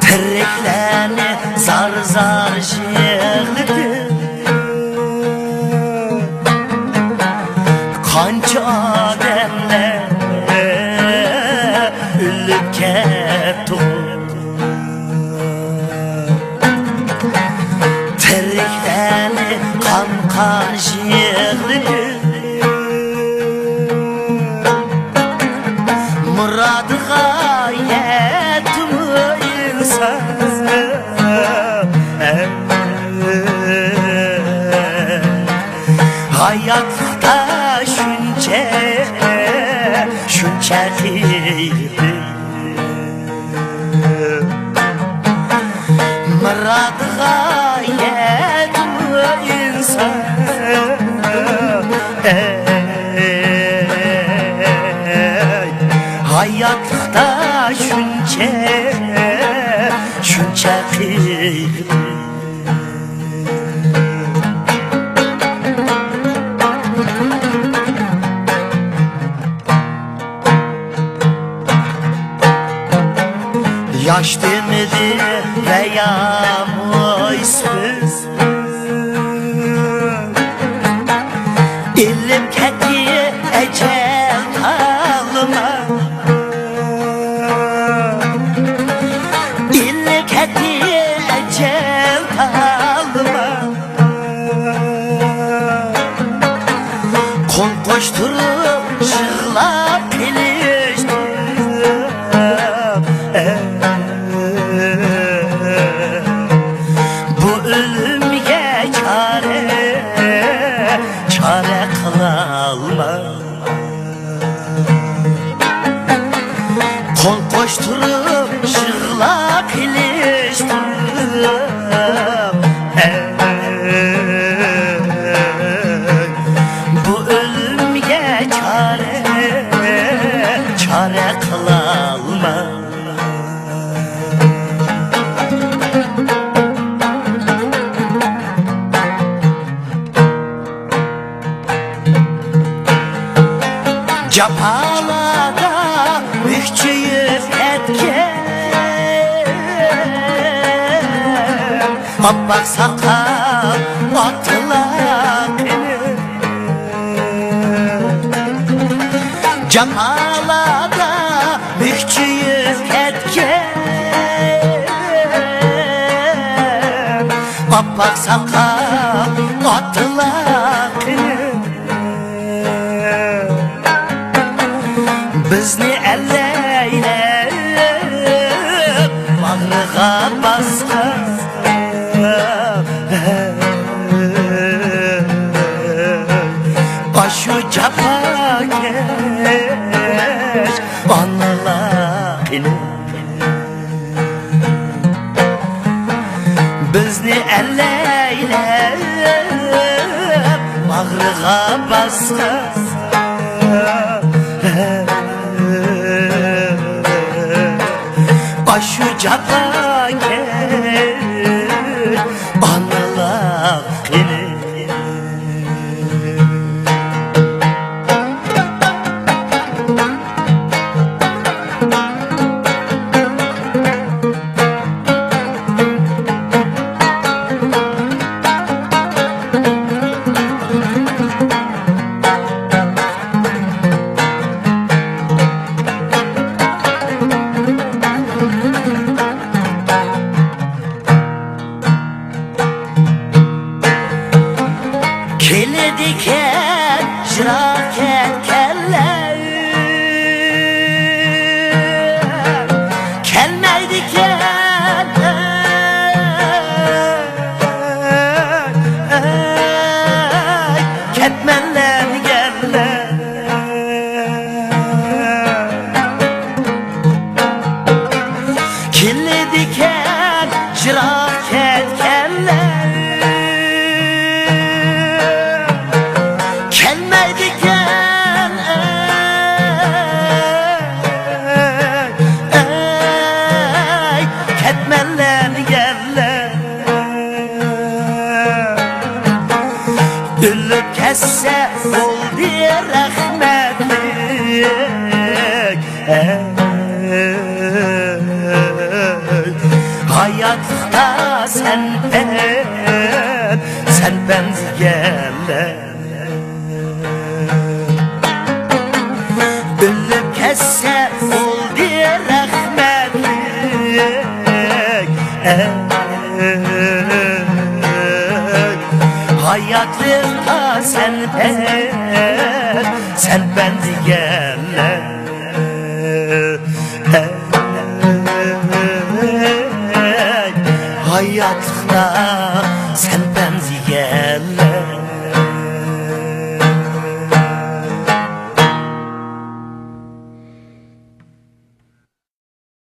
Tiriklerni zar zar yığıldı. Qancha odamlar o'lib ketdi. Tiriklarni qon yığıldı. Muradga yetmi inson hayotda shuncha qiydi. Muradga yetmi inson hayotda shuncha qiydi. Yaş demedi veya moysuz İlim ketdi ecel alma. İlim ketdi ecel alma. Kol koşturup yığlap geliştim. Bu ölümge çare kılalma. Kol koşturup yığlap iliştim. Bu ölümge çare kılalma. Japalada mükçüyüp etken Appak sakal attılar Japalada mükçüyüp etken Appak sakal attılar bizni elleylep bağrıga baskan başı capakeş anılarını bizni elleylep bağrıga baskan başı capakeş anılarını diken jiraket keller kelmeydiken ketmenler geller kirli diken jiraket keller Ülüp kesse oldu rahmetli Hayatta sen ben diyenler Ölüp kesse oldu rahmetlik Hayatlıkta sen ben diyenler Hayatlıkta